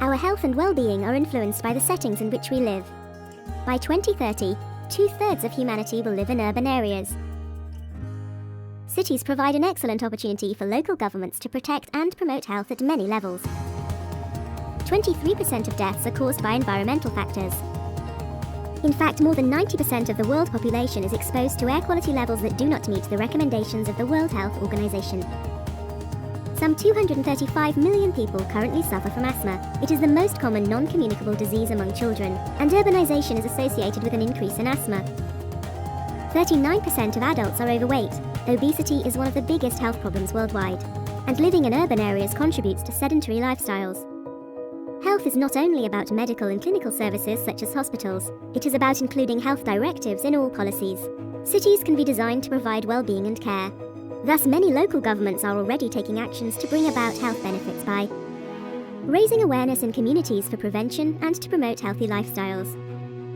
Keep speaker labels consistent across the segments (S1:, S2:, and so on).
S1: Our health and well-being are influenced by the settings in which we live. By 2030, 2/3 of humanity will live in urban areas. Cities provide an excellent opportunity for local governments to protect and promote health at many levels. 23% of deaths are caused by environmental factors. In fact, more than 90% of the world population is exposed to air quality levels that do not meet the recommendations of the World Health Organization. Some 235 million people currently suffer from asthma. It is the most common non-communicable disease among children, and urbanization is associated with an increase in asthma. 39% of adults are overweight. Obesity is one of the biggest health problems worldwide, and living in urban areas contributes to sedentary lifestyles. Health is not only about medical and clinical services such as hospitals, it is about including health directives in all policies. Cities can be designed to provide well-being and care. Thus, many local governments are already taking actions to bring about health benefits by raising awareness in communities for prevention and to promote healthy lifestyles,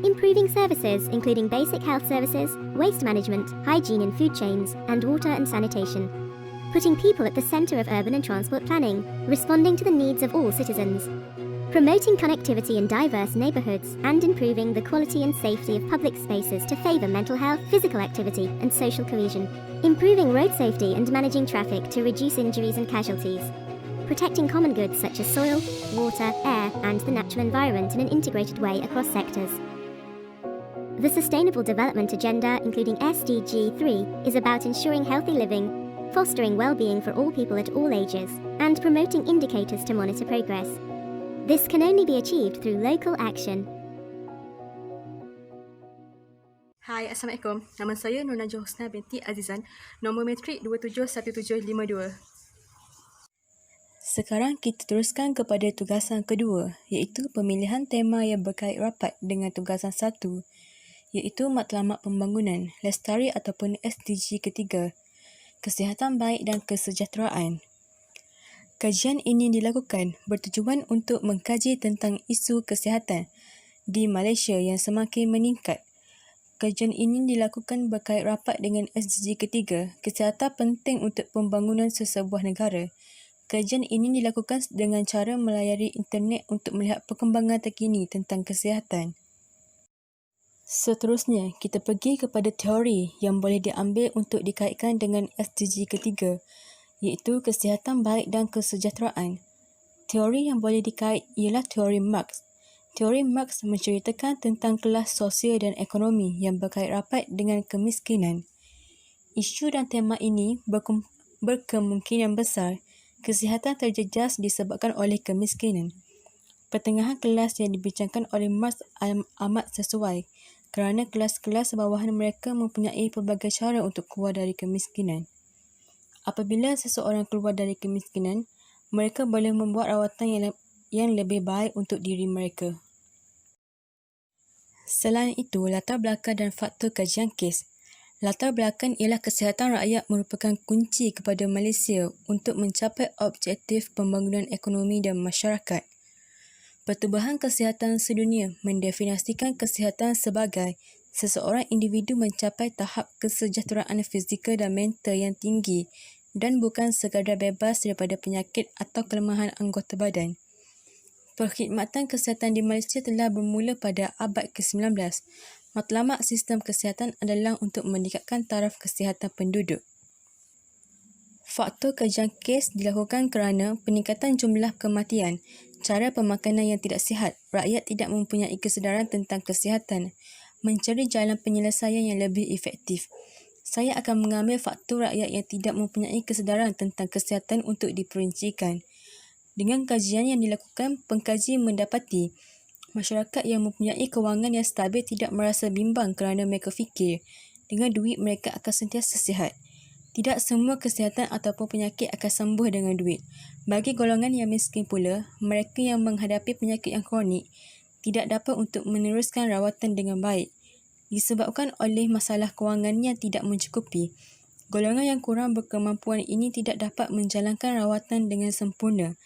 S1: improving services including basic health services, waste management, hygiene in food chains, and water and sanitation, putting people at the center of urban and transport planning, responding to the needs of all citizens, promoting connectivity in diverse neighborhoods, and improving the quality and safety of public spaces to favor mental health, physical activity, and social cohesion, improving road safety and managing traffic to reduce injuries and casualties, protecting common goods such as soil, water, air, and the natural environment in an integrated way across sectors. The Sustainable Development Agenda, including SDG 3, is about ensuring healthy living, fostering well-being for all people at all ages, and promoting indicators to monitor progress. This can only be achieved through local action.
S2: Hai, Assalamualaikum. Nama saya Nur Najwa Husna binti Azizan, nombor metrik 271752. Sekarang kita teruskan kepada tugasan kedua, iaitu pemilihan tema yang berkait rapat dengan tugasan 1, iaitu matlamat pembangunan, lestari ataupun SDG ketiga, kesihatan baik dan kesejahteraan. Kajian ini dilakukan bertujuan untuk mengkaji tentang isu kesihatan di Malaysia yang semakin meningkat. Kajian ini dilakukan berkait rapat dengan SDG ketiga, kesihatan penting untuk pembangunan sesebuah negara. Kajian ini dilakukan dengan cara melayari internet untuk melihat perkembangan terkini tentang kesihatan. Seterusnya, kita pergi kepada teori yang boleh diambil untuk dikaitkan dengan SDG ketiga, iaitu kesihatan baik dan kesejahteraan. Teori yang boleh dikait ialah teori Marx. Teori Marx menceritakan tentang kelas sosial dan ekonomi yang berkait rapat dengan kemiskinan. Isu dan tema ini berkemungkinan besar kesihatan terjejas disebabkan oleh kemiskinan. Pertengahan kelas yang dibincangkan oleh Marx amat sesuai kerana kelas-kelas bawahan mereka mempunyai pelbagai cara untuk keluar dari kemiskinan. Apabila seseorang keluar dari kemiskinan, mereka boleh membuat rawatan yang lebih baik untuk diri mereka. Selain itu, latar belakang dan faktor kajian kes. Latar belakang ialah kesihatan rakyat merupakan kunci kepada Malaysia untuk mencapai objektif pembangunan ekonomi dan masyarakat. Pertubuhan Kesihatan Sedunia mendefinisikan kesihatan sebagai seseorang individu mencapai tahap kesejahteraan fizikal dan mental yang tinggi dan bukan sekadar bebas daripada penyakit atau kelemahan anggota badan. Perkhidmatan kesihatan di Malaysia telah bermula pada abad ke-19. Matlamat sistem kesihatan adalah untuk meningkatkan taraf kesihatan penduduk. Faktor kajian kes dilakukan kerana peningkatan jumlah kematian, cara pemakanan yang tidak sihat, rakyat tidak mempunyai kesedaran tentang kesihatan, mencari jalan penyelesaian yang lebih efektif. Saya akan mengambil faktor rakyat yang tidak mempunyai kesedaran tentang kesihatan untuk diperincikan. Dengan kajian yang dilakukan, pengkaji mendapati masyarakat yang mempunyai kewangan yang stabil tidak merasa bimbang kerana mereka fikir dengan duit mereka akan sentiasa sihat. Tidak semua kesihatan ataupun penyakit akan sembuh dengan duit. Bagi golongan yang miskin pula, mereka yang menghadapi penyakit yang kronik tidak dapat untuk meneruskan rawatan dengan baik. Disebabkan oleh masalah kewangan yang tidak mencukupi, golongan yang kurang berkemampuan ini tidak dapat menjalankan rawatan dengan sempurna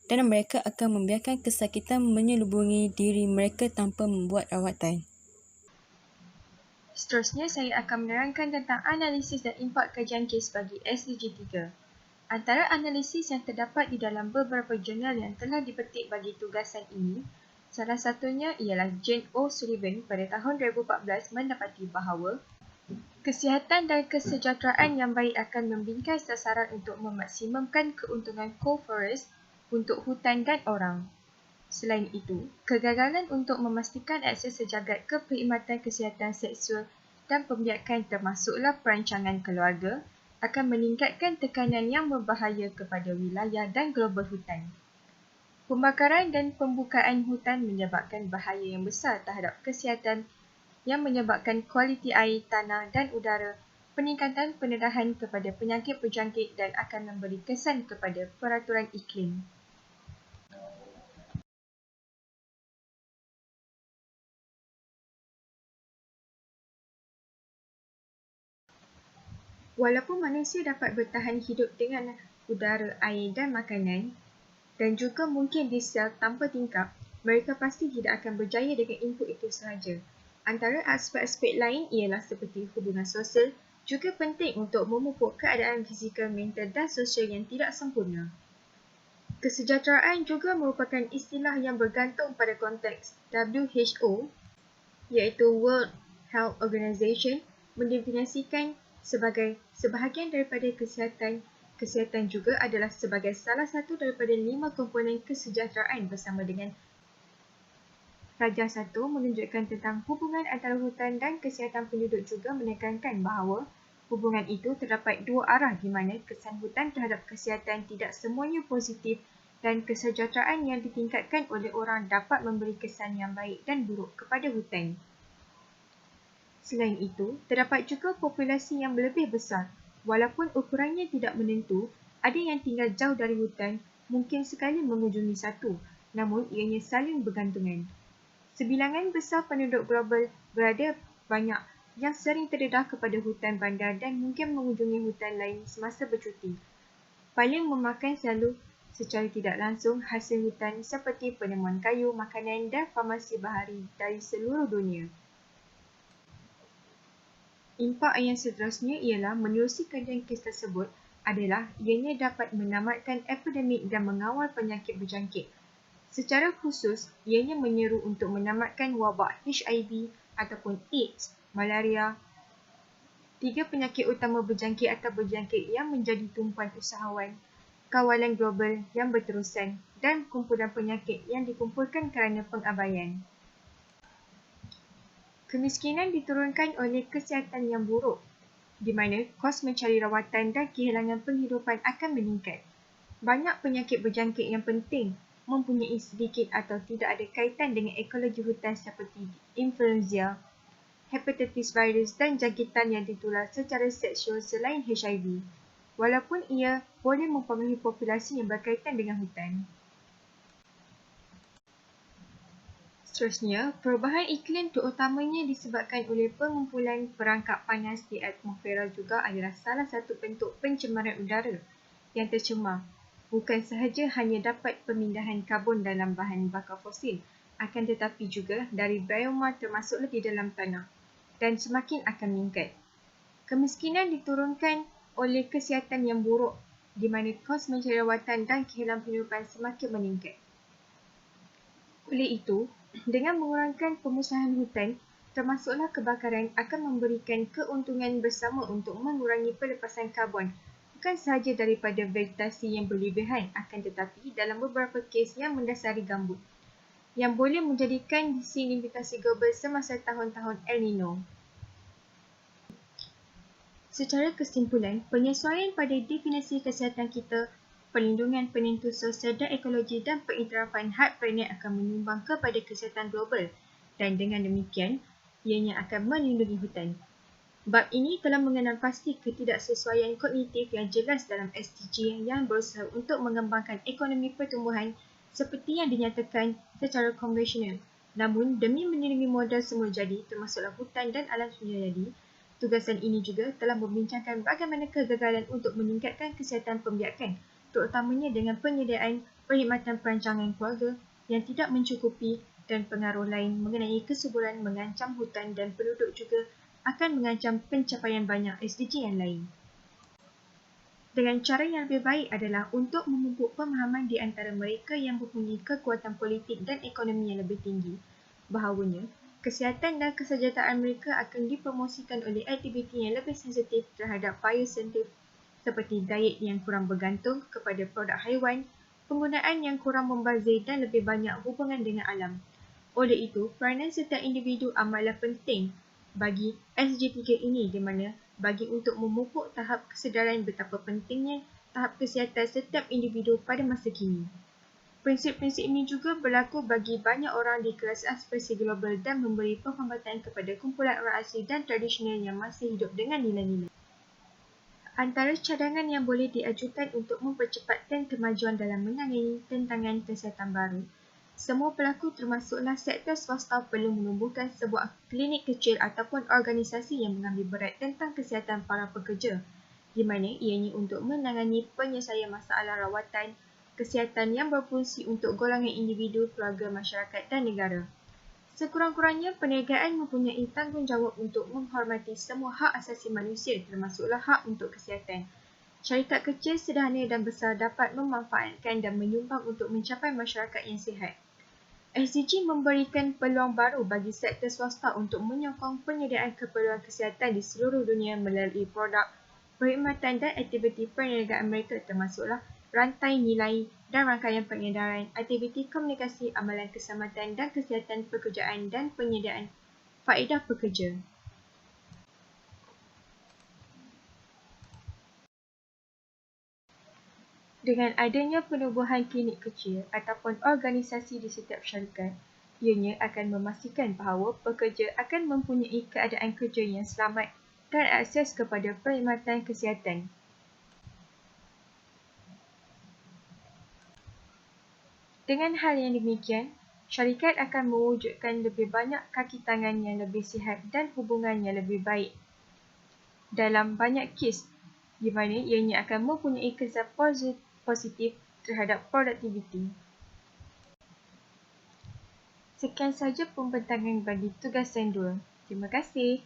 S2: dan mereka akan membiarkan kesakitan menyelubungi diri mereka tanpa membuat rawatan.
S3: Seterusnya, saya akan menerangkan tentang analisis dan impak kajian kes bagi SDG 3. Antara analisis yang terdapat di dalam beberapa jurnal yang telah dipetik bagi tugasan ini, salah satunya ialah Jane O'Sullivan pada tahun 2014 mendapati bahawa kesihatan dan kesejahteraan yang baik akan membingkai sasaran untuk memaksimumkan keuntungan coal forest untuk hutan dan orang. Selain itu, kegagalan untuk memastikan akses sejagat ke perkhidmatan kesihatan seksual dan pembiakan termasuklah perancangan keluarga akan meningkatkan tekanan yang berbahaya kepada wilayah dan global hutan. Pembakaran dan pembukaan hutan menyebabkan bahaya yang besar terhadap kesihatan yang menyebabkan kualiti air, tanah dan udara, peningkatan pendedahan kepada penyakit berjangkit dan akan memberi kesan kepada peraturan iklim. Walaupun manusia dapat bertahan hidup dengan udara, air dan makanan dan juga mungkin di sel tanpa tingkap, mereka pasti tidak akan berjaya dengan input itu sahaja. Antara aspek-aspek lain ialah seperti hubungan sosial juga penting untuk memupuk keadaan fizikal, mental dan sosial yang tidak sempurna. Kesejahteraan juga merupakan istilah yang bergantung pada konteks. WHO iaitu World Health Organization mendefinisikan sebagai sebahagian daripada kesihatan. Kesihatan juga adalah sebagai salah satu daripada 5 komponen kesejahteraan bersama dengan Raja 1 menunjukkan tentang hubungan antara hutan dan kesihatan penduduk juga menekankan bahawa hubungan itu terdapat dua arah di mana kesan hutan terhadap kesihatan tidak semuanya positif dan kesejahteraan yang ditingkatkan oleh orang dapat memberi kesan yang baik dan buruk kepada hutan. Selain itu, terdapat juga populasi yang lebih besar. Walaupun ukurannya tidak menentu, ada yang tinggal jauh dari hutan, mungkin sekali mengunjungi satu, namun ianya saling bergantungan. Sebilangan besar penduduk global berada banyak yang sering terdedah kepada hutan bandar dan mungkin mengunjungi hutan lain semasa bercuti. Paling memakan selalu secara tidak langsung hasil hutan seperti penemuan kayu, makanan dan farmasi bahari dari seluruh dunia. Impak yang seterusnya ialah menerusi kajian kes tersebut adalah ianya dapat menamatkan epidemik dan mengawal penyakit berjangkit. Secara khusus, ianya menyeru untuk menamatkan wabak HIV ataupun AIDS, malaria, 3 penyakit utama berjangkit atau berjangkit yang menjadi tumpuan usahawan, kawalan global yang berterusan dan kumpulan penyakit yang dikumpulkan kerana pengabaian. Kemiskinan diturunkan oleh kesihatan yang buruk, di mana kos mencari rawatan dan kehilangan penghidupan akan meningkat. Banyak penyakit berjangkit yang penting mempunyai sedikit atau tidak ada kaitan dengan ekologi hutan seperti influenza, hepatitis virus dan jangkitan yang ditular secara seksual selain HIV, walaupun ia boleh mempengaruhi populasi yang berkaitan dengan hutan. Seterusnya, perubahan iklim terutamanya disebabkan oleh pengumpulan perangkap panas di atmosfera juga adalah salah satu bentuk pencemaran udara yang tercemar. Bukan sahaja hanya dapat pemindahan karbon dalam bahan bakar fosil, akan tetapi juga dari bioma termasuklah di dalam tanah dan semakin akan meningkat. Kemiskinan diturunkan oleh kesihatan yang buruk di mana kos mencari rawatan dan kehilangan penghidupan semakin meningkat. Oleh itu, dengan mengurangkan pemusnahan hutan, termasuklah kebakaran akan memberikan keuntungan bersama untuk mengurangi pelepasan karbon, bukan sahaja daripada vegetasi yang berlebihan, akan tetapi dalam beberapa kes yang mendasari gambut, yang boleh menjadikan desalinasi global semasa tahun-tahun El Nino. Secara kesimpulan, penyesuaian pada definisi kesihatan kita, perlindungan penentu sosial dan ekologi dan pengiktirafan hak planet akan menyumbang kepada kesihatan global dan dengan demikian, ianya akan melindungi hutan. Bab ini telah mengenal pasti ketidaksesuaian kognitif yang jelas dalam SDG yang berusaha untuk mengembangkan ekonomi pertumbuhan seperti yang dinyatakan secara konvensional. Namun, demi melindungi modal semula jadi termasuklah hutan dan alam semula jadi, tugasan ini juga telah membincangkan bagaimana kegagalan untuk meningkatkan kesihatan pembiakan, terutamanya dengan penyediaan perkhidmatan perancangan keluarga yang tidak mencukupi dan pengaruh lain mengenai kesuburan mengancam hutan dan penduduk juga akan mengancam pencapaian banyak SDG yang lain. Dengan cara yang lebih baik adalah untuk memupuk pemahaman di antara mereka yang mempunyai kekuatan politik dan ekonomi yang lebih tinggi, bahawanya kesihatan dan kesejahteraan mereka akan dipromosikan oleh aktiviti yang lebih sensitif terhadap biosensitif seperti diet yang kurang bergantung kepada produk haiwan, penggunaan yang kurang membazir dan lebih banyak hubungan dengan alam. Oleh itu, peranan setiap individu amatlah penting bagi SG3 ini di mana bagi untuk memupuk tahap kesedaran betapa pentingnya tahap kesihatan setiap individu pada masa kini. Prinsip-prinsip ini juga berlaku bagi banyak orang di kelas aspirasi global dan memberi penghormatan kepada kumpulan orang asli dan tradisional yang masih hidup dengan nilai-nilai. Antara cadangan yang boleh diajukan untuk mempercepatkan kemajuan dalam menangani tantangan kesihatan baru, semua pelaku termasuklah sektor swasta perlu menumbuhkan sebuah klinik kecil ataupun organisasi yang mengambil berat tentang kesihatan para pekerja, di mana ianya untuk menangani penyelesaian masalah rawatan kesihatan yang berfungsi untuk golongan individu, keluarga, masyarakat dan negara. Sekurang-kurangnya, perniagaan mempunyai tanggungjawab untuk menghormati semua hak asasi manusia termasuklah hak untuk kesihatan. Syarikat kecil, sederhana dan besar dapat memanfaatkan dan menyumbang untuk mencapai masyarakat yang sihat. SDG memberikan peluang baru bagi sektor swasta untuk menyokong penyediaan keperluan kesihatan di seluruh dunia melalui produk, perkhidmatan dan aktiviti perniagaan mereka termasuklah rantai nilai dan rangkaian pengedaran, aktiviti komunikasi, amalan keselamatan dan kesihatan pekerjaan dan penyediaan faedah pekerja. Dengan adanya penubuhan klinik kecil ataupun organisasi di setiap syarikat, ianya akan memastikan bahawa pekerja akan mempunyai keadaan kerja yang selamat dan akses kepada perkhidmatan kesihatan. Dengan hal yang demikian, syarikat akan mewujudkan lebih banyak kaki tangan yang lebih sihat dan hubungan yang lebih baik dalam banyak kes, di mana ianya akan mempunyai kesan positif terhadap produktiviti. Sekian sahaja pembentangan bagi tugasan 2. Terima kasih.